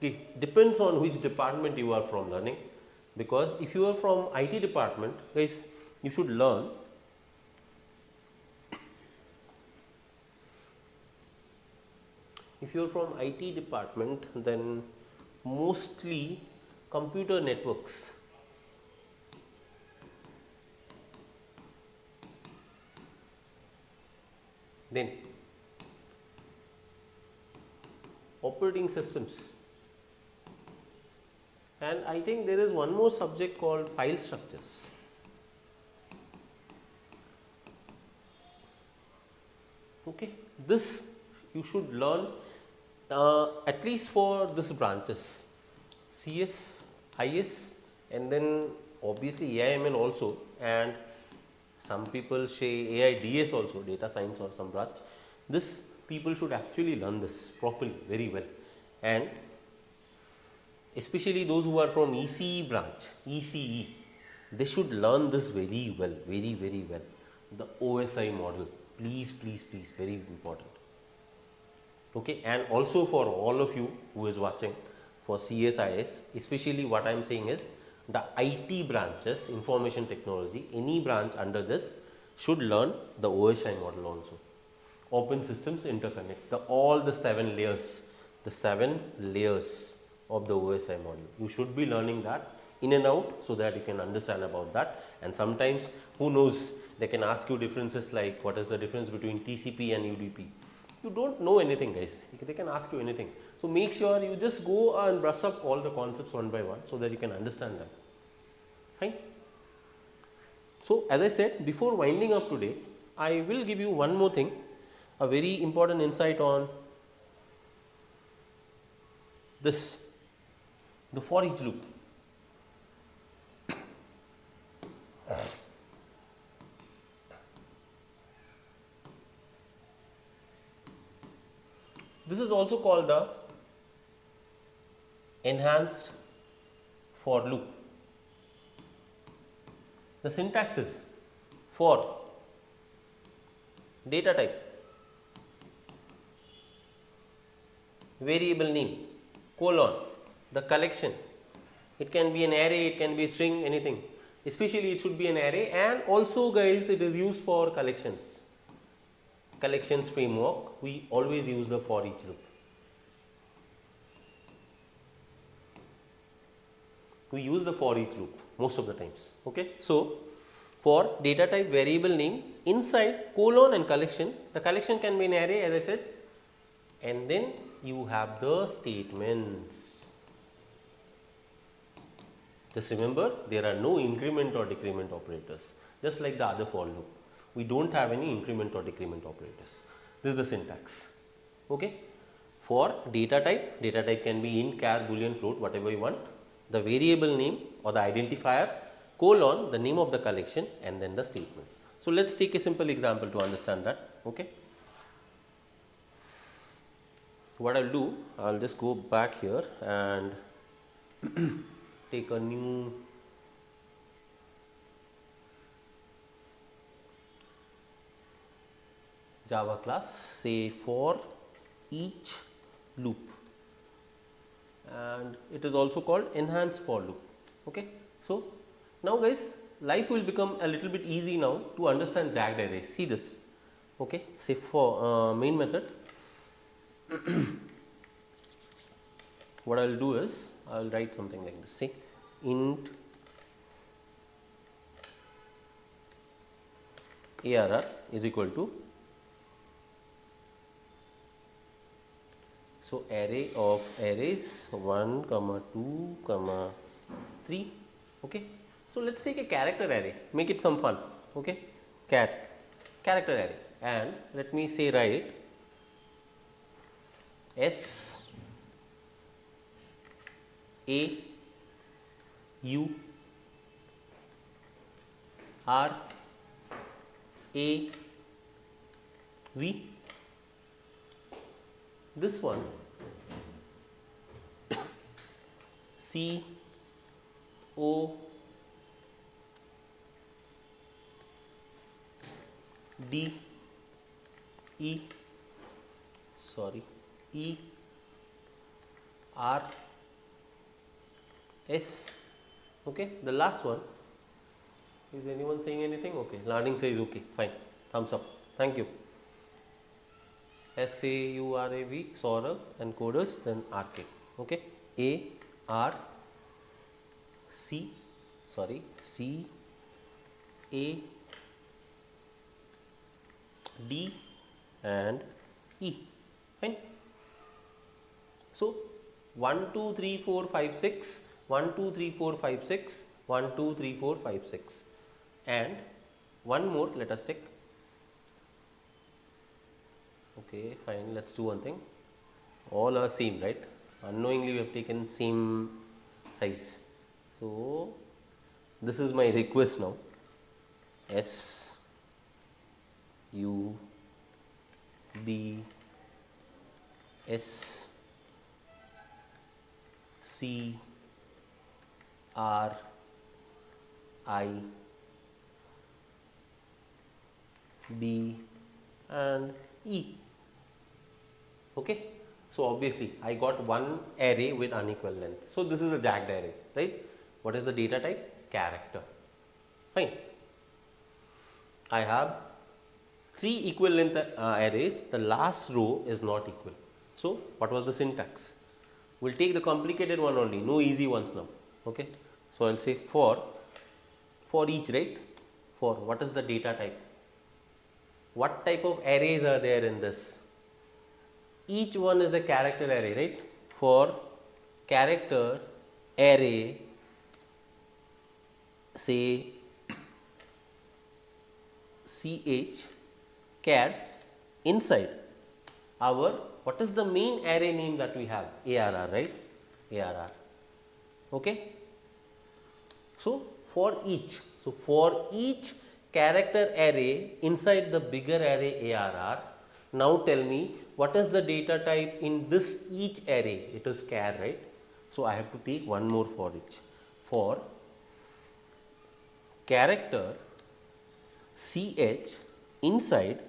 It depends on which department you are from learning, because if you are from IT department, guys, you should learn if you are from IT department, then mostly computer networks, then operating systems, and I think there is one more subject called file structures. Okay, this you should learn at least for this branches, CS, IS, and then obviously AIML also, and some people say AIDS also, data science or some branch. This people should actually learn this properly, very well, and especially those who are from ECE branch, ECE, they should learn this very well, very well. The OSI model, please, very important. Okay, and also for all of you who is watching for CSIS, especially what I am saying is the IT branches, information technology, any branch under this should learn the OSI model also. Open systems interconnect, all the 7 layers, of the OSI model. You should be learning that in and out so that you can understand about that. And sometimes, who knows, they can ask you differences like what is the difference between TCP and UDP. You don't know anything, guys. They can ask you anything. So make sure you just go and brush up all the concepts one by one so that you can understand them. Fine. So as I said, before winding up today, I will give you one more thing, a very important insight on this, the for each loop. This is also called the enhanced for loop. The syntax is for data type, variable name, colon, the collection. It can be an array, it can be a string, anything. Especially it should be an array, and also guys, it is used for collections. Collections framework, we always use the for each loop. We use the for each loop most of the times. Okay, so for data type, variable name, inside colon and collection, the collection can be an array as I said, and then you have the statements. Just remember, there are no increment or decrement operators, just like the other for loop. We don't have any increment or decrement operators. This is the syntax. Okay. For data type can be int, char, boolean, float, whatever you want. The variable name or the identifier, colon, the name of the collection, and then the statements. So let's take a simple example to understand that. Okay. What I'll do, I'll just go back here and take a new Java class, say for each loop, and it is also called enhanced for loop. Okay. So now guys, life will become a little bit easy now to understand jagged array. See this. Okay. Say for main method, what I will do is I will write something like this. Say int ARR is equal to, so array of arrays 1, 2, 3. Okay. So let's take a character array, make it some fun. Okay. Character array, and let me say write S A U R A V. This one C O D E E R S. Okay. The last one, is anyone saying anything? Okay, learning says okay, fine, thumbs up, thank you. Saurav, Saurav, and coders, then arcade. Okay. C A D and E. Fine. So 1 2 3 4 5 6, 1 2 3 4 5 6, 1 2 3 4 5 6, and one more let us take. Okay, fine, let's do one thing. All are same, right? Unknowingly we have taken same size. So this is my request now. S U B S C R I B and E. Okay. So obviously I got one array with unequal length. So this is a jagged array, right? What is the data type? Character. Fine. I have 3 equal length arrays. The last row is not equal. So what was the syntax? We'll take the complicated one only, no easy ones now. Okay. So I'll say for each, right? For what is the data type? What type of arrays are there in this? Each one is a character array, right? For character array, say ch chars inside our, what is the main array name that we have? ARR, right? ARR. Okay. So for each character array inside the bigger array ARR, now tell me what is the data type in this each array? It is char, right? So I have to take one more for each. For character ch inside,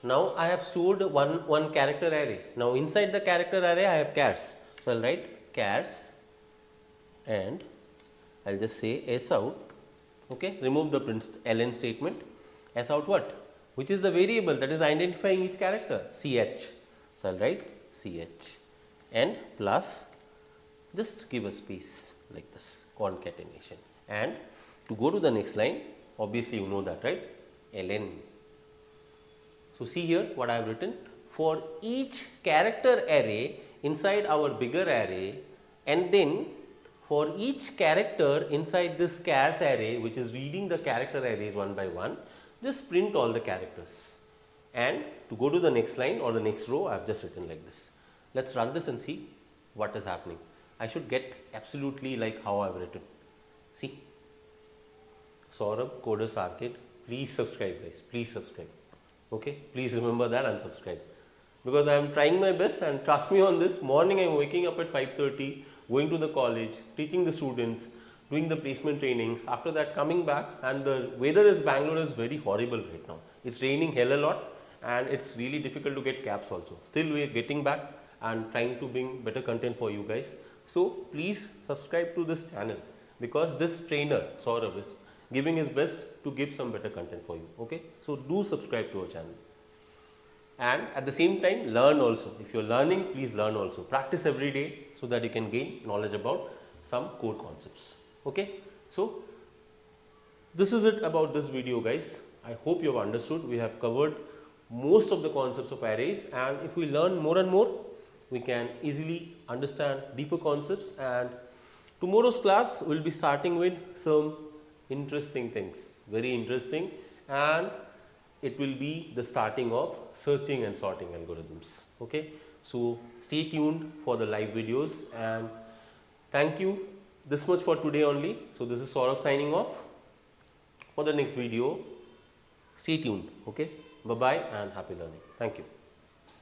now I have stored one character array. Now inside the character array I have chars. So I'll write chars and I'll just say s out. Okay, remove the ln statement. S out what? Which is the variable that is identifying each character? ch. So I'll write ch and plus, just give a space like this, concatenation. And to go to the next line, obviously you know that, right? ln. So see here what I have written. For each character array inside our bigger array, and then for each character inside this chars array, which is reading the character arrays one by one, just print all the characters. And to go to the next line or the next row, I have just written like this. Let's run this and see what is happening. I should get absolutely like how I have written. See, Saurav, Coders Arcade, please subscribe guys, please subscribe. Okay, please remember that and subscribe, because I am trying my best, and trust me on this. Morning I am waking up at 5:30, going to the college, teaching the students, doing the placement trainings. After that coming back, and the weather is Bangalore is very horrible right now. It's raining hell a lot and it's really difficult to get cabs also. Still we are getting back and trying to bring better content for you guys. So please subscribe to this channel because this trainer Saurav is giving his best to give some better content for you. Okay, so do subscribe to our channel, and at the same time learn also. If you're learning, please learn also. Practice every day so that you can gain knowledge about some core concepts. Okay, so this is it about this video, guys. I hope you have understood. We have covered most of the concepts of arrays, and if we learn more and more, we can easily understand deeper concepts. And tomorrow's class will be starting with some interesting things, very interesting, and it will be the starting of searching and sorting algorithms. Okay, so stay tuned for the live videos, and thank you. This much for today only. So this is Saurav signing off. For the next video, stay tuned. Okay, bye bye and happy learning. Thank you.